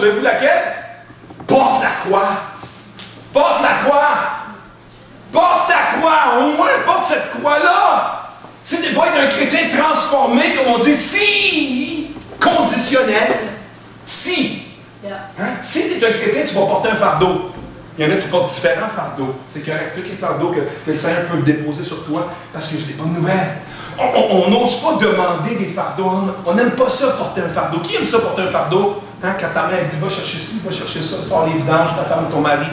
savez-vous laquelle? Porte la croix. Porte la croix. Porte ta croix. Au moins, porte cette croix-là. C'est de pas être un chrétien transformé, comme on dit, si conditionnel. Si. Hein? Si tu es un chrétien, tu vas porter un fardeau. Il y en a qui portent différents fardeaux. C'est correct. Tous les fardeaux que le Seigneur peut déposer sur toi, parce que j'ai des bonnes nouvelles. On n'ose pas demander des fardeaux. On n'aime pas ça, porter un fardeau. Qui aime ça, porter un fardeau? Hein? Quand ta mère dit, va chercher ci, va chercher ça, sors les vidanges, ta femme ou ton mari.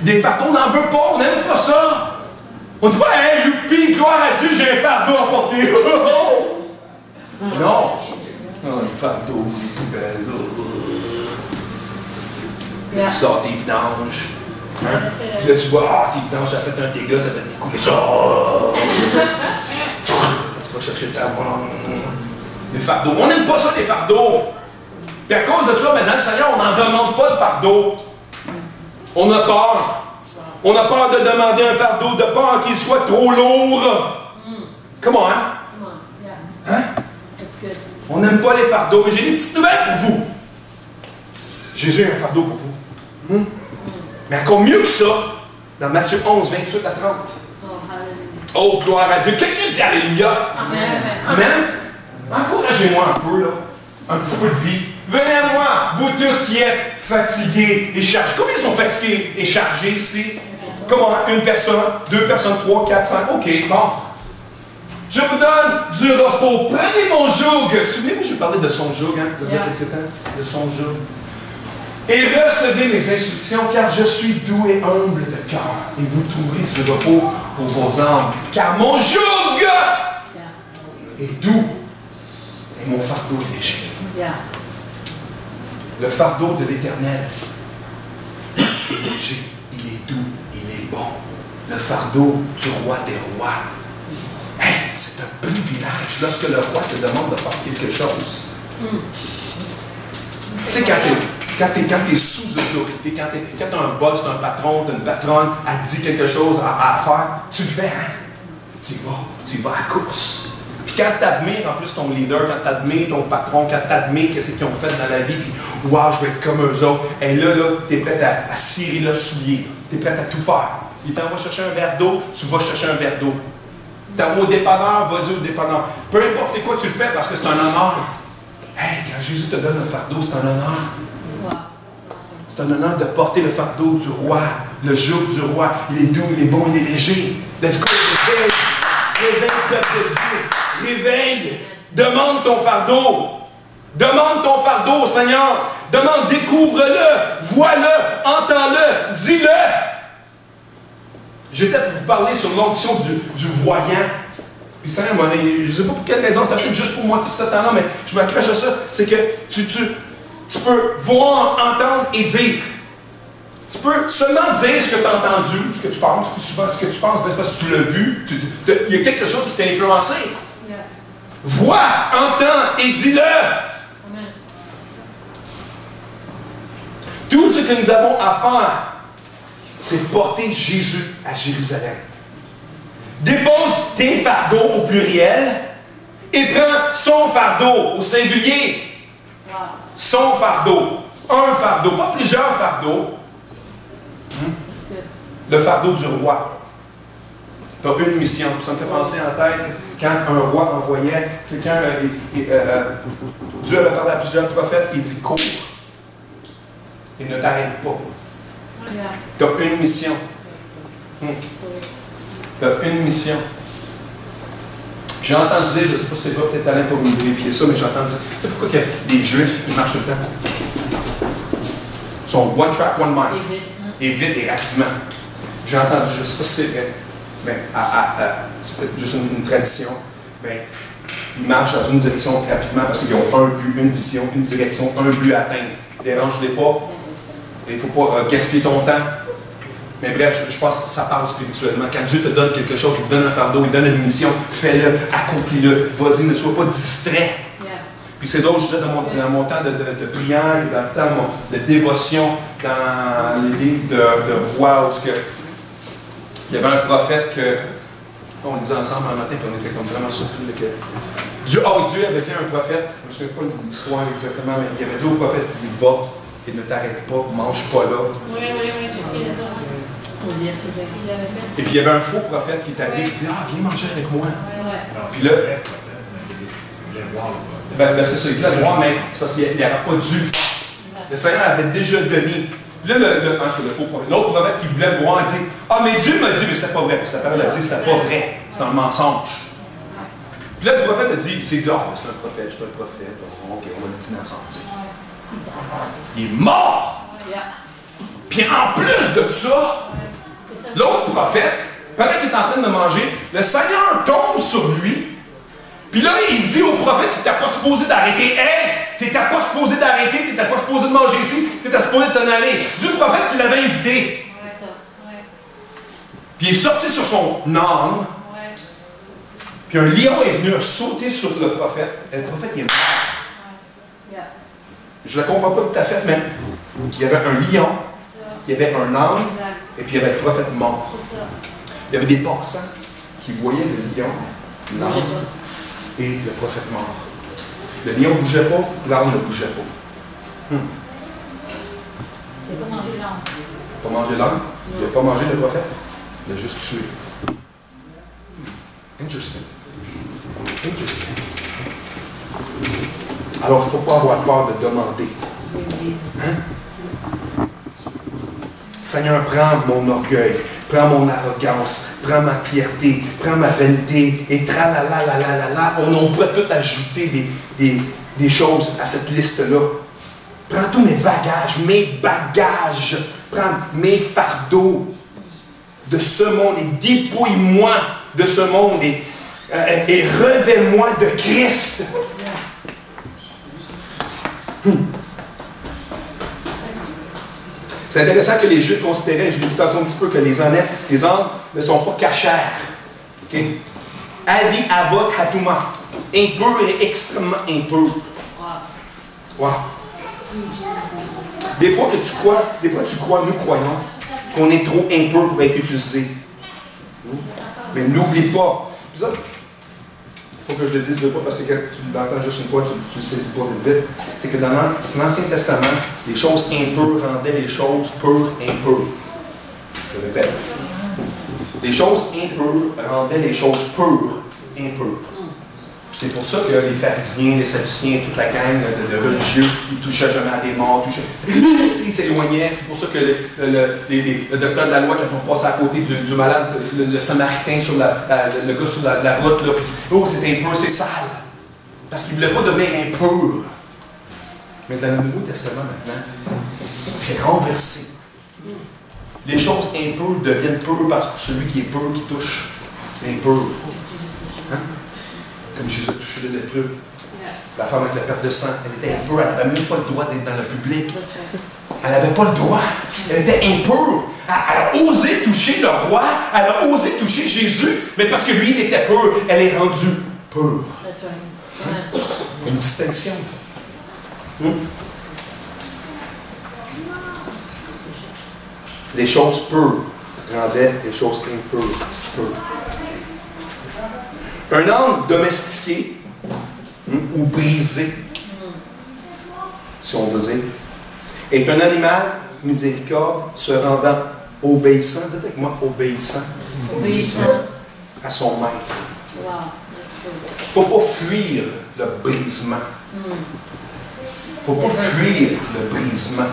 Des fardeaux, on n'en veut pas. On n'aime pas ça. On ne dit pas, hey, youpi, gloire à Dieu, j'ai un fardeau à porter. Non. Oh, un fardeau, les poubelles. Tu sors tes vidanges. Hein? Puis là, tu vois, ah, tes vidanges, ça fait un dégât, ça fait découler ça. Tu vas chercher ta des fardeaux. On n'aime pas ça, les fardeaux. Puis à cause de ça, maintenant, le Seigneur, on n'en demande pas de fardeau. On a peur. On a peur de demander un fardeau, de peur qu'il soit trop lourd. Come on. Hein? On n'aime pas les fardeaux. Mais j'ai des petites nouvelles pour vous. Jésus a un fardeau pour vous. Mais encore mieux que ça, dans Matthieu 11, 28 à 30. Oh, gloire à Dieu. Quelqu'un dit Alléluia. Amen. Amen. Encouragez-moi un peu, là. Un petit peu de vie. Venez à moi, vous tous qui êtes fatigués et chargés. Combien sont fatigués et chargés ici? Comment? Une personne, deux personnes, trois, quatre, cinq. OK, bon. Je vous donne du repos. Prenez mon joug. Souvenez-vous, j'ai parlé de son joug, hein, il y a quelques temps. De son joug. Et recevez mes instructions, car je suis doux et humble de cœur. Et vous trouverez du repos pour vos âmes. Car mon joug est doux et mon fardeau est léger. Le fardeau de l'Éternel est léger, il est doux, il est bon. Le fardeau du roi des rois. Hey, c'est un privilège lorsque le roi te demande de faire quelque chose. Tu sais, quand tu es sous autorité, quand tu as un boss, tu as un patron, tu as une patronne, elle te dit quelque chose à faire, tu le fais, hein? Tu y vas à course. Puis quand tu admires en plus ton leader, quand tu admires ton patron, quand tu admires ce qu'ils ont fait dans la vie, puis wow, je vais être comme eux autres, et là tu es prêt à cirer le soulier, tu es prêt à tout faire. Si tu vas chercher un verre d'eau, tu vas chercher un verre d'eau. Tu vas au dépanneur, vas-y au dépanneur. Peu importe c'est quoi tu le fais parce que c'est un honneur. Hey, quand Jésus te donne un fardeau, c'est un honneur. C'est un honneur de porter le fardeau du roi, le joug du roi. Il est doux, il est bon, il est léger. Let's go, réveille. Réveille, peuple de Dieu. Réveille. Demande ton fardeau. Demande ton fardeau au Seigneur. Demande, découvre-le, vois-le, entends-le, dis-le. J'étais pour vous parler sur l'onction du voyant. Puis ça, moi, je ne sais pas pour quelle raison, c'est peut-être juste pour moi tout ce temps-là, mais je m'accroche à ça. C'est que tu peux voir, entendre et dire. Tu peux seulement dire ce que tu as entendu, ce que tu penses, puis souvent ce que tu penses, parce que tu l'as vu. Il y a quelque chose qui t'a influencé. Yeah. Vois, entends et dis-le. Amen. Tout ce que nous avons à faire, c'est porter Jésus à Jérusalem. Dépose tes fardeaux au pluriel et prends son fardeau au singulier. Wow. Son fardeau. Un fardeau, pas plusieurs fardeaux. Le fardeau du roi. Tu as une mission. Ça me fait penser en tête quand un roi envoyait quelqu'un. Dieu avait parlé à plusieurs prophètes et il dit cours. Et ne t'arrête pas. Tu as une mission. Tu as une mission. J'ai entendu dire, je ne sais pas si c'est vrai, peut-être Alain pour vérifier ça, mais j'ai entendu dire. Tu sais pourquoi que les Juifs, ils marchent tout le temps? Ils sont one track, one mind. Et vite et rapidement. J'ai entendu, je ne sais pas si c'est vrai, mais c'est peut-être juste une tradition. Mais ils marchent dans une direction rapidement parce qu'ils ont un but, une vision, une direction, un but à atteindre. Dérange-les pas. Il ne faut pas gaspiller ton temps. Mais bref, je pense que ça parle spirituellement. Quand Dieu te donne quelque chose, il te donne un fardeau, il te donne une mission, fais-le, accomplis-le. Vas-y, ne sois pas distrait. Puis c'est drôle, je disais dans mon temps de prière, dans le temps de dévotion, dans les livres de rois, où il y avait un prophète que, on lisait ensemble un matin, puis on était comme vraiment surpris que Dieu avait dit à un prophète, je ne me souviens pas de l'histoire exactement, mais il avait dit au prophète, il dit, va, et ne t'arrête pas, mange pas là. Oui, c'est ça. Et puis il y avait un faux prophète qui est arrivé et dit, ah, viens manger avec moi. Puis là, c'est ça, il voulait le voir, mais c'est parce qu'il n'aurait pas dû. Le Seigneur avait déjà donné. Puis là, le faux prophète, l'autre prophète qui voulait le voir, il dit, ah, mais Dieu m'a dit, mais c'était pas vrai. Parce que la parole a dit, c'était pas vrai. C'est un mensonge. Puis là, le prophète a dit, il s'est dit, ah, c'est un prophète, je suis un prophète. Ok, on va le dîner ensemble. Il est mort! Puis en plus de ça, l'autre prophète, pendant qu'il est en train de manger, le Seigneur tombe sur lui. Puis là, il dit au prophète qu'il n'était pas supposé d'arrêter. Hey, tu n'étais pas supposé d'arrêter, tu n'étais pas supposé de manger ici, tu étais supposé de t'en aller. Du prophète qui l'avait invité. Puis il est sorti sur son âne. Puis un lion est venu sauter sur le prophète. Et le prophète, il est mort. Je ne la comprends pas tout à fait, mais il y avait un lion, il y avait un âne, et puis il y avait le prophète mort. Il y avait des passants qui voyaient le lion, l'âne et le prophète mort. Le lion ne bougeait pas, l'âne ne bougeait pas. Il n'a pas mangé l'âne. Il n'a pas mangé l'âne? Il n'a pas mangé le prophète? Il l'a juste tué. Interesting. Alors, il ne faut pas avoir peur de demander. Hein? Seigneur, prends mon orgueil, prends mon arrogance, prends ma fierté, prends ma vanité, et tralalalala. On pourrait tout ajouter des choses à cette liste-là. Prends tous mes bagages, prends mes fardeaux de ce monde et dépouille-moi de ce monde et revêt-moi de Christ. C'est intéressant que les Juifs considéraient, je l'ai dit tantôt un petit peu, que les ânes ne sont pas cachères. Okay? Avi avot hatuma. Impur et extrêmement impur. Wow. Des fois tu crois, nous croyons, qu'on est trop impur pour être utilisé. Mais n'oublie pas. Il faut que je le dise deux fois parce que quand tu l'entends juste une fois, tu ne le saisis pas vite. C'est que dans l'Ancien Testament, les choses impures rendaient les choses pures impures. Je répète. Les choses impures rendaient les choses pures impures. C'est pour ça que les pharisiens, les sadduciens, toute la gang de religieux, ils ne touchaient jamais à des morts, ils s'éloignaient. C'est pour ça que le docteur de la loi, quand on passe à côté du malade, le samaritain, sur le gars sur la route, là, oh, c'est impur, c'est sale. Parce qu'il ne voulait pas devenir impur. Mais dans le Nouveau Testament, maintenant, c'est renversé. Les choses impures deviennent pures par celui qui est pur, qui touche l'impur. Hein? Comme Jésus a touché le lépreux. La femme avec la perte de sang, elle était impure, elle n'avait même pas le droit d'être dans le public. Elle n'avait pas le droit. Elle était impure. Elle a osé toucher le roi, elle a osé toucher Jésus, mais parce que lui, il était pur, elle est rendue pure. Une distinction. Les choses pures rendaient les choses impures. Un âne domestiqué ou brisé, si on veut dire, est un animal miséricorde se rendant obéissant, dites avec moi, obéissant à son maître. Il ne faut pas fuir le brisement. Il ne faut pas fuir le brisement.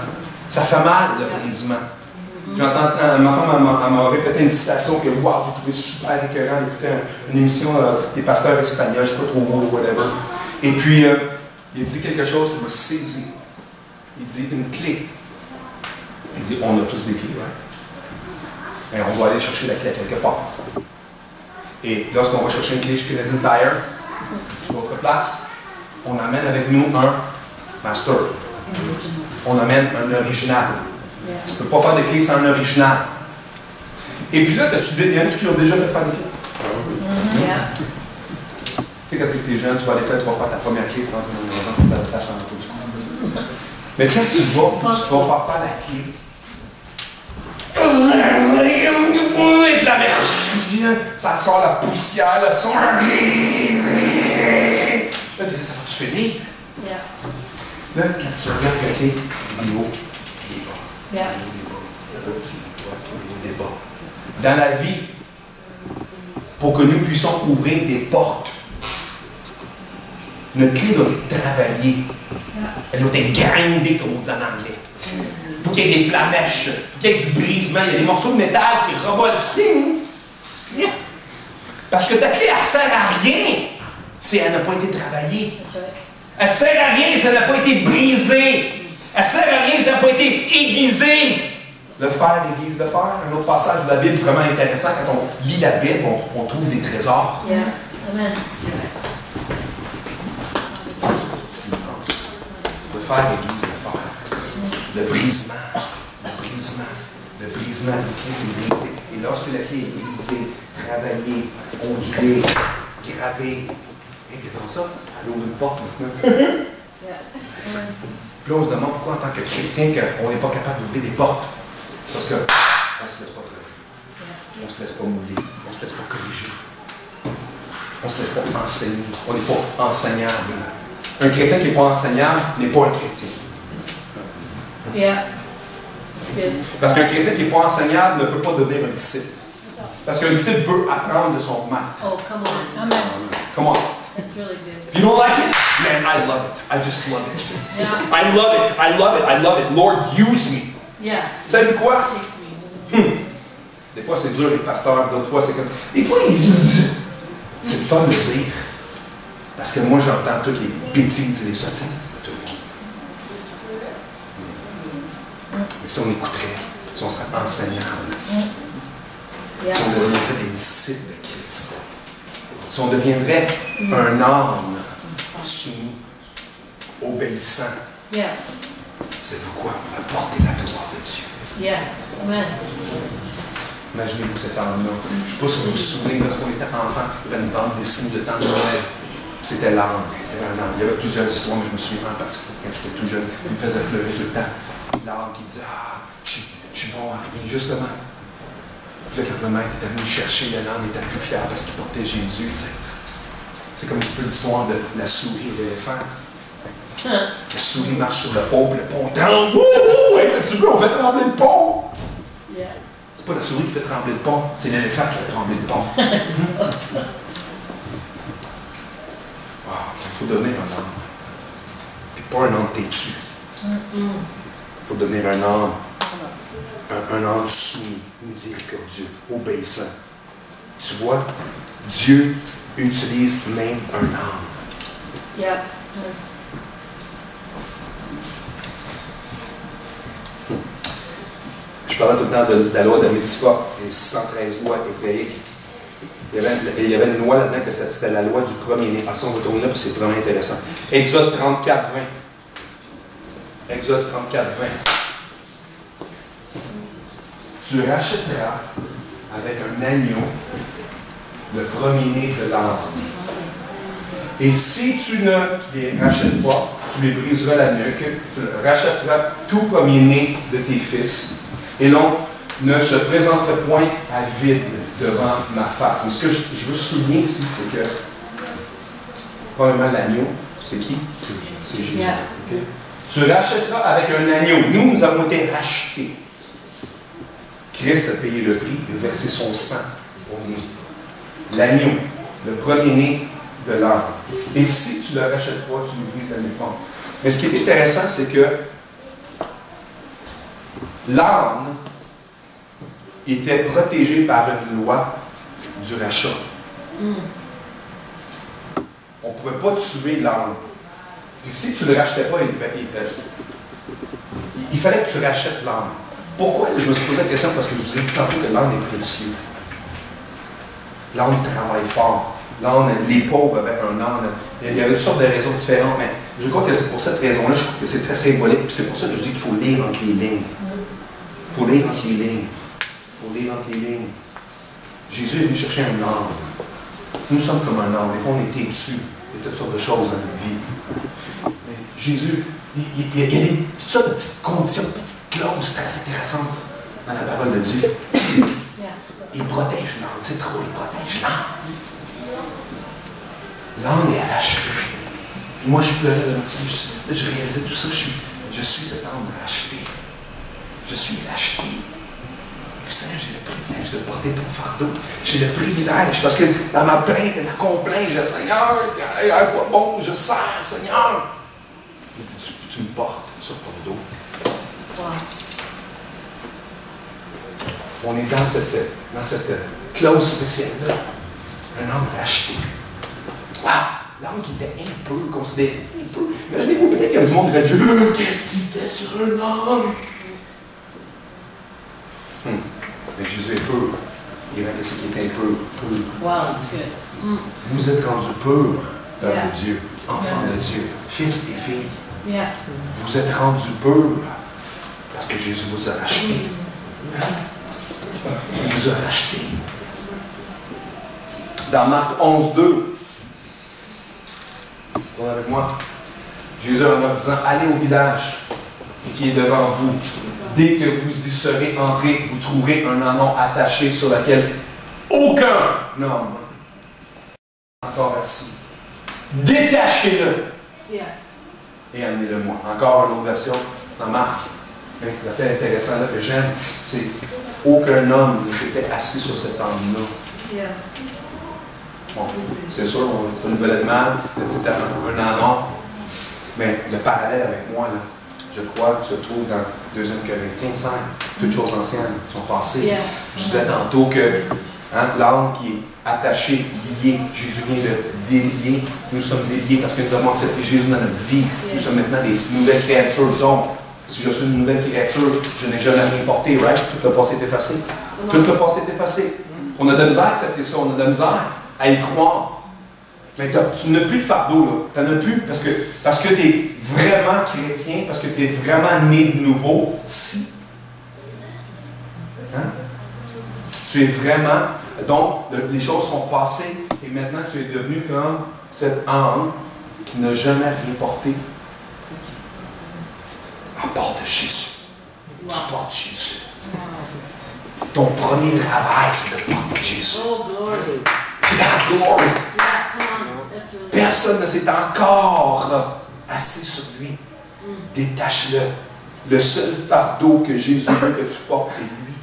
Ça fait mal, le brisement. J'entends, ma femme m'a répété une citation que wow, j'ai trouvé super écœurant d'écouter une émission des pasteurs espagnols, je ne sais pas trop où, whatever. Et puis, il dit quelque chose qui m'a saisi. Il dit une clé. Il dit, on a tous des clés, right? Et on doit aller chercher la clé à quelque part. Et lorsqu'on va chercher une clé chez Canadian Tire, d'autres places, on amène avec nous un master. On amène un original. Tu ne peux pas faire des clés sans un original. Et puis là, y en a-tu qui ont déjà fait faire des clés? Tu sais, quand tu es jeune, tu vas à l'école, tu vas faire ta première clé, tu rentres dans une maison, tu vas ta chambre du coup. Mais quand tu vas faire la clé, et puis la ça sort la poussière, le son. Là, ça va-tu finir? Là, quand tu regardes la clé, des hauts, des bas. Yeah. Des bas. Dans la vie, pour que nous puissions ouvrir des portes, notre clé doit être travaillée. Elle doit être grindée, comme on dit en anglais. Il faut qu'il y ait des flamèches, il faut qu'il y ait du brisement, il y a des morceaux de métal qui revolent. Parce que ta clé, elle ne sert à rien si elle n'a pas été travaillée. Elle ne sert à rien si elle n'a pas été brisée. Elle ne sert à rien si elle n'a pas été aiguisée. Le fer aiguise le fer. Un autre passage de la Bible vraiment intéressant. Quand on lit la Bible, on trouve des trésors. Yeah. Amen. Le fer aiguise le fer. Le brisement. Le brisement. Le brisement. La clé, c'est brisé. Et lorsque la clé est brisée, travaillée, ondulée, gravée, regardons ça, elle ouvre une porte maintenant. Puis là, on se demande pourquoi, en tant que chrétien, on n'est pas capable d'ouvrir des portes. C'est parce qu'on ne se laisse pas travailler. On ne se laisse pas mouler. On ne se laisse pas corriger. On ne se laisse pas enseigner. On n'est pas enseignable. Un chrétien qui n'est pas enseignable n'est pas un chrétien. Yeah. Parce qu'un chrétien qui n'est pas enseignable ne peut pas devenir un disciple. Parce qu'un disciple veut apprendre de son maître. Oh, come on. Amen. Come on. That's really good. If you don't like it, man, I love it. I just love it. Yeah. I love it. I love it. I love it. Lord, use me. Yeah. Vous savez quoi? Des fois, c'est dur, les pasteurs. D'autres fois, c'est comme... Des fois, c'est le fun de dire. Parce que moi, j'entends toutes les bêtises et les sottises de tout le monde. Mais si on écouterait, si on serait enseignable, Yeah. si on deviendrait des disciples de Christ, si on deviendrait un âme soumis, obéissant, Yeah. savez-vous quoi? On va porter la gloire de Dieu. Yeah. Amen. Imaginez-vous cet âme-là. Je ne sais pas si vous vous souvenez, lorsqu'on était enfant, il y avait une bande dessinée de temps de Noël. C'était l'âme. Il y avait un âme. Il y avait plusieurs histoires, mais je me souviens en particulier quand j'étais tout jeune. Il me faisait pleurer tout le temps. L'âme qui disait, ah, je suis bon à rien, justement. Puis là, quand le maître était venu chercher, l'âme était plus fière parce qu'il portait Jésus. Tu sais. C'est comme un petit peu l'histoire de la souris et l'éléphant. La souris marche sur le pont, puis le pont tremble. Wouhou! Hey, t'as-tu vu, on fait trembler le pont! Yeah. C'est pas la souris qui fait trembler le pont, c'est l'éléphant qui fait trembler le pont. Wow, il faut devenir un homme. Puis pas un homme têtu. Il faut devenir un homme. Un homme soumis, miséricordieux, obéissant. Tu vois, Dieu utilise même un homme. Yeah. Je parlais tout le temps de la loi de Mitzvah, les 613 lois hébraïques. Il y avait une loi là-dedans que c'était la loi du premier-né. Alors ça, on va tourner là, parce que c'est vraiment intéressant. Exode 34, 20. Exode 34, 20. Tu rachèteras avec un agneau le premier-né de l'âne. Et si tu ne les rachètes pas, tu les briseras la nuque, tu rachèteras tout premier-né de tes fils. Et l'on ne se présenterait point à vide devant ma face. Mais ce que je veux souligner ici, c'est que, premièrement, l'agneau, c'est qui? C'est Jésus. Yeah. Okay? Tu rachèteras avec un agneau. Nous avons été rachetés. Christ a payé le prix et versé son sang pour nous. L'agneau, le premier-né de l'âne. Et si tu ne le rachètes pas, tu lui brises la nuque. Mais ce qui est intéressant, c'est que l'âne était protégé par une loi du rachat. On ne pouvait pas tuer l'âne. Puis si tu ne le rachetais pas, il fallait que tu rachètes l'âne. Pourquoi? Je me suis posé la question parce que je vous ai dit tantôt que l'âne est précieux. L'âne travaille fort. L'âne, les pauvres avaient un âne. Il y avait toutes sortes de raisons différentes, mais je crois que c'est pour cette raison-là, je crois que c'est très symbolique. Puis c'est pour ça que je dis qu'il faut lire entre les lignes. Il faut lire entre les lignes. Il faut lire entre les lignes. Jésus est venu chercher un âne. Nous sommes comme un âne. Des fois, on est têtus. Il y a toutes sortes de choses dans notre vie. Mais Jésus, il y a toutes sortes de petites conditions, de petites clauses très intéressantes dans la parole de Dieu. Il protège l'âne. C'est trop, il protège l'âne. L'âne est à la chair. Moi, je pleurais devant ça. Je réalisais tout ça. Je suis cet homme racheté. Je suis racheté. Puis Seigneur, j'ai le privilège de porter ton fardeau. J'ai le privilège. Parce que dans ma plainte et ma complainte, je dis, Seigneur, à quoi bon, je sers, Seigneur. Il dit, tu me portes sur ton dos. Wow. On est dans cette clause spéciale-là. Un homme racheté. Wow! L'homme qui était impur, considéré impur. Imaginez-vous, peut-être qu'il y a du monde qui va dire, qu'est-ce qu'il fait sur un homme? Mais Jésus est pur. Il rend ce qui est impur, pur. Wow, that's good. Vous êtes rendus purs, peuple Yeah. de Dieu, enfants de Dieu, fils et filles. Yeah. Vous êtes rendus purs parce que Jésus vous a rachetés. Il vous a rachetés. Dans Marc 11, 2, tournez avec moi. Jésus en leur disant, allez au village qui est devant vous. Dès que vous y serez entrés, vous trouverez un anon attaché sur lequel aucun homme encore assis. Détachez-le Yeah. et amenez-le-moi. Encore une autre version dans Marc. Mais la fait intéressant là que j'aime, c'est aucun homme ne s'était assis sur cet homme-là. Yeah. Bon, c'est sûr, c'est un nouvel animal, c'était un anon. Mais le parallèle avec moi, là, je crois que se trouve dans 2 Corinthiens 5. Toutes choses anciennes sont passées. Yeah. Je disais tantôt que l'âme qui est attachée, liée, Jésus vient de délier. Nous sommes déliés parce que nous avons accepté Jésus dans notre vie. Nous sommes maintenant des nouvelles créatures. Donc, si je suis une nouvelle créature, je n'ai jamais rien porté, right? Tout le passé est effacé. Tout le passé est effacé. On a de la misère à accepter ça, on a de la misère à y croire. Mais tu n'as plus de fardeau, là. Tu n'en as plus parce que tu es vraiment chrétien, parce que tu es vraiment né de nouveau. Si. Hein? Tu es vraiment. Donc, les choses sont passées et maintenant tu es devenu comme cette âme qui n'a jamais rien porté à part de Jésus. Tu portes Jésus. Ton premier travail, c'est de porter Jésus. Oh, glory. La gloire. Yeah, come on. That's really Personne ne s'est encore assis sur lui. Détache-le. Le seul fardeau que Jésus veut que tu portes, c'est lui.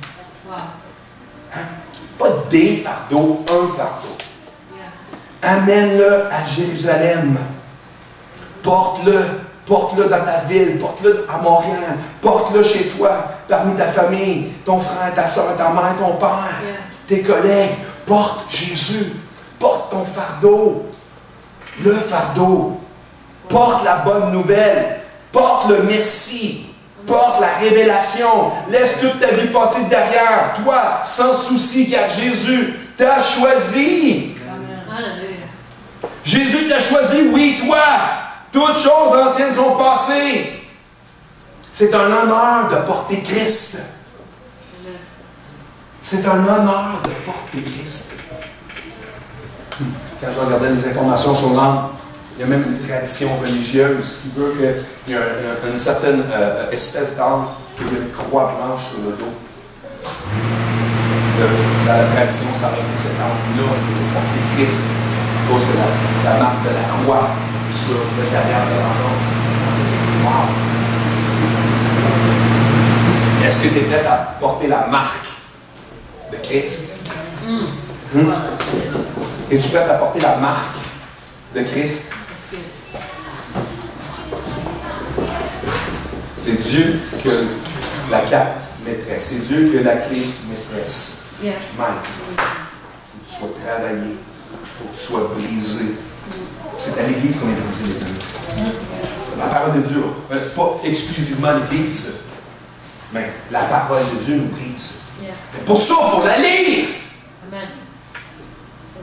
wow. Hein? Pas des fardeaux, un fardeau. Yeah. Amène-le à Jérusalem. Porte-le. Porte-le dans ta ville. Porte-le à Montréal. Porte-le chez toi, parmi ta famille, ton frère, ta soeur, ta mère, ton père, Yeah. tes collègues. Porte Jésus. Porte ton fardeau. Le fardeau. Porte la bonne nouvelle. Porte le Messie. Porte la révélation. Laisse toute ta vie passer derrière. Toi, sans souci, car Jésus t'a choisi. Amen. Hallelujah. Jésus t'a choisi, oui, toi. Toutes choses anciennes sont passées. C'est un honneur de porter Christ. Amen. C'est un honneur de porter Christ. Quand je regardais les informations sur l'âme, il y a même une tradition religieuse qui veut qu'il y ait une certaine espèce d'âme qui a une croix blanche sur le dos. Dans la tradition, ça aurait été cette âme-là qui était porter Christ à cause de la marque de la croix sur le derrière de l'âme. Wow! Est-ce que tu es prêt à porter la marque de Christ? Wow, that's good. Es-tu prêt à porter la marque de Christ? That's good. C'est Dieu qui a la carte maîtresse. C'est Dieu qui a la clé maîtresse. Yeah. Mike, il faut que tu sois travaillé. Il faut que tu sois brisé. C'est à l'Église qu'on est brisé, les amis. La parole de Dieu, pas exclusivement l'Église, mais la parole de Dieu nous brise. Yeah. Mais pour ça, il faut la lire. Amen.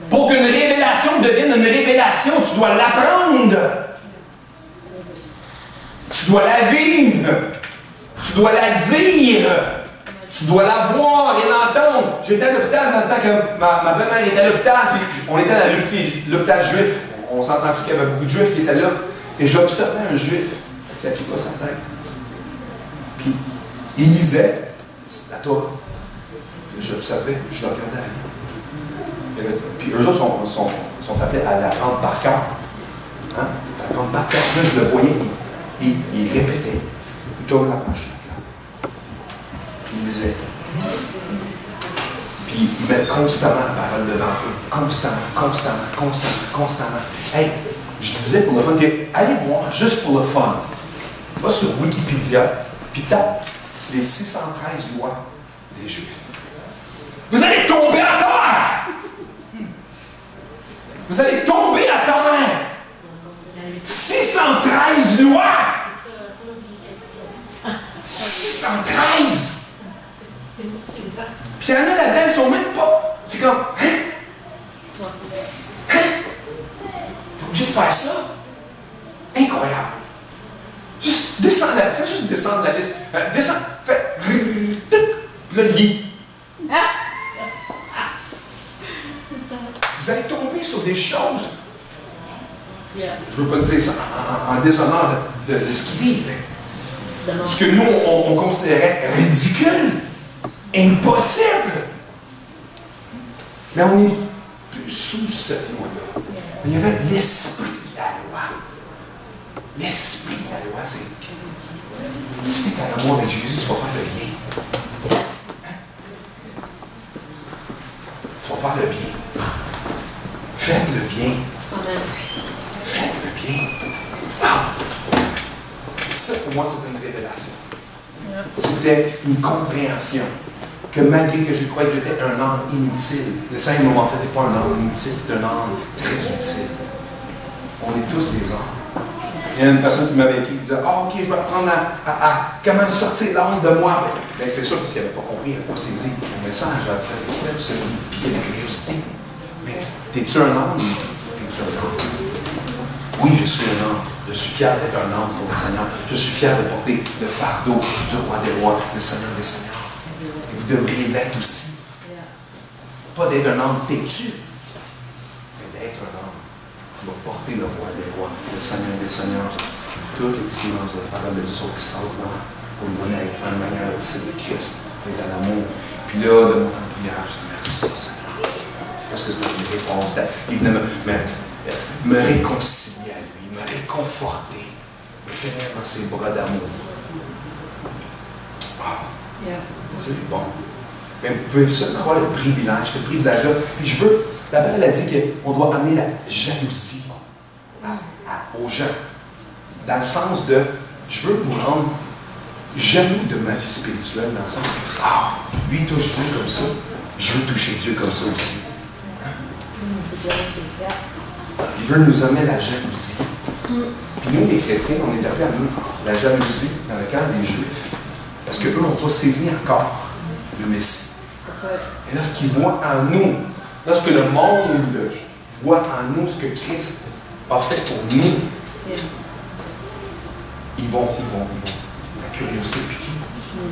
Pour qu'une révélation devienne une révélation, tu dois l'apprendre. Tu dois la vivre. Tu dois la dire. Tu dois la voir et l'entendre. J'étais à l'hôpital dans le temps que ma belle-mère était à l'hôpital, puis on était dans l'hôpital juif. On s'est entendu qu'il y avait beaucoup de juifs qui étaient là. Et j'observais un juif qui ne s'applique pas sa tête. Puis il lisait la Torah. J'observais, je le regardais aller. Puis eux autres sont appelés à l'apprendre par cœur. Hein? prendre par terre. Là, je le voyais, il répétait. Il tournait la page. Puis il lisait. Puis il met constamment la parole devant eux. Constamment. Hey, je disais pour le fun, allez voir juste pour le fun. Va sur Wikipédia, puis tape les 613 lois des Juifs. Vous allez tomber à terre! Vous allez tomber à terre! 613 lois! 613! Puis il y en a là-dedans, ils sont même pas. C'est comme, hein? T'es obligé de faire ça? Incroyable! Juste descendre fais juste descendre la liste. Descends, fais. Le lit. Vous allez tomber sur des choses. Je ne veux pas dire ça en déshonneur de ce qu'ils vivent. Ce que nous, on considérait ridicule, impossible. Mais on est plus sous cette loi-là. Mais il y avait l'esprit de la loi. L'esprit de la loi, c'est si tu es en amour avec Jésus, tu vas faire le bien. Hein? Tu vas faire le bien. Faites le bien. Faites le bien. Wow! Ça, pour moi, c'était une révélation. C'était une compréhension que malgré que je croyais que j'étais un homme inutile, le Seigneur ne m'a montré que tu n'es pas un homme inutile, tu es un homme très utile. On est tous des hommes. Il y a une personne qui m'avait écrit qui disait ok, je vais apprendre à comment sortir l'âme de moi. Ben, c'est sûr parce qu'il n'avait pas compris, il n'avait pas saisi le message. J'avais fait exprès parce que je piquais la curiosité. Mais t'es-tu un homme ou t'es-tu un homme? Oui, je suis un homme. Je suis fier d'être un homme pour le Seigneur. Je suis fier de porter le fardeau du roi des rois, le Seigneur des seigneurs. Et vous devriez l'être aussi. Pas d'être un homme têtu, mais d'être un homme qui va porter le roi des rois, le Seigneur des seigneurs. Toutes les petites nuances de la parole de Dieu sont extraordinaires pour nous donner à une manière de disciple de Christ, d'être dans l'amour. Puis là, de mon temps de prière, je dis merci Seigneur. Parce que c'était une réponse. Il venait me réconcilier à lui, me réconforter, me tenir dans ses bras d'amour. Wow! C'est bon. Mais vous pouvez seulement avoir le privilège, ce privilège-là. Puis je veux, la Bible a dit qu'on doit amener la jalousie aux gens. Dans le sens de, je veux vous rendre jaloux de ma vie spirituelle, dans le sens que, lui il touche Dieu comme ça, je veux toucher Dieu comme ça aussi. Il veut nous amener la jalousie. Puis nous, les chrétiens, on est appelés à nous la jalousie dans le cadre des Juifs. Parce qu'eux n'ont pas saisi encore le Messie. Et lorsqu'ils voient en nous, lorsque le monde voit en nous ce que Christ a fait pour nous, ils vont la curiosité piquée.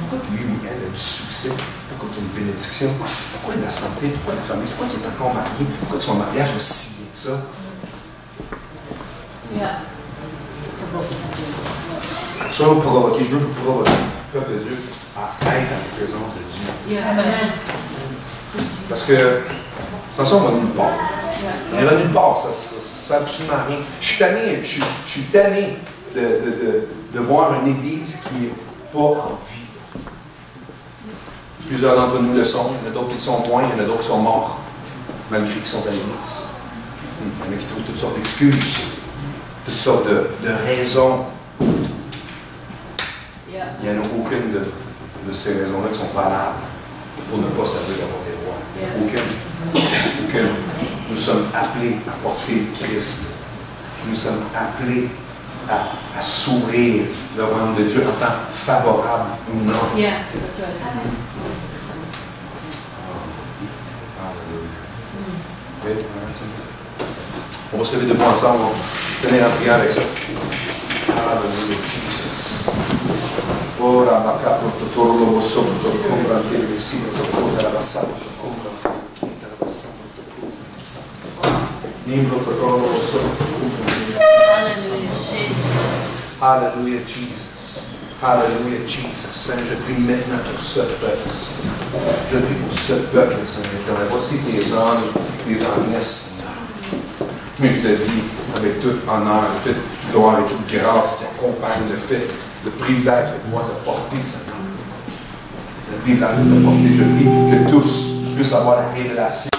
Pourquoi lui, elle a du succès? Pourquoi tu as une bénédiction? Pourquoi de la santé? Pourquoi de la famille? Pourquoi il est encore marié? Pourquoi son mariage a si bien de ça? Ça va vous provoquer, je veux vous provoquer, le peuple de Dieu, à être en la présence de Dieu. Parce que, sans ça, on va nulle part. On va nulle part, ça ne sert absolument rien. Je suis tanné de voir une église qui n'est pas en vie. Plusieurs d'entre nous le sont, il y en a d'autres qui le sont moins, il y en a d'autres qui sont morts, malgré qu'ils sont à l'église. Il y en a qui trouvent toutes sortes d'excuses, toutes sortes de raisons. Il n'y en a aucune de ces raisons-là qui sont valables pour ne pas servir le roi des rois. Aucune. Nous sommes appelés à porter Christ. Nous sommes appelés à s'ouvrir le royaume de Dieu en tant favorable ou non. On va se lever debout ensemble, on va tenir en prière avec ça. Hallelujah, Jesus. Ora baka prototoro lo bosso compra il vestito tocco della passata compra quinta la passata tocco Nimbro prototoro lo bosso Hallelujah, Jesus. Hallelujah, Jesus. Seigneur, je prie maintenant pour ce peuple, Seigneur. Je prie pour ce peuple, Seigneur. Voici tes âmes, tes âmes, Seigneur. Mais je le dis avec tout honneur, toute gloire et toute grâce qui accompagne le fait, le privilège de pouvoir te porter, Seigneur. Le privilège de te porter. Je prie que tous puissent avoir la révélation.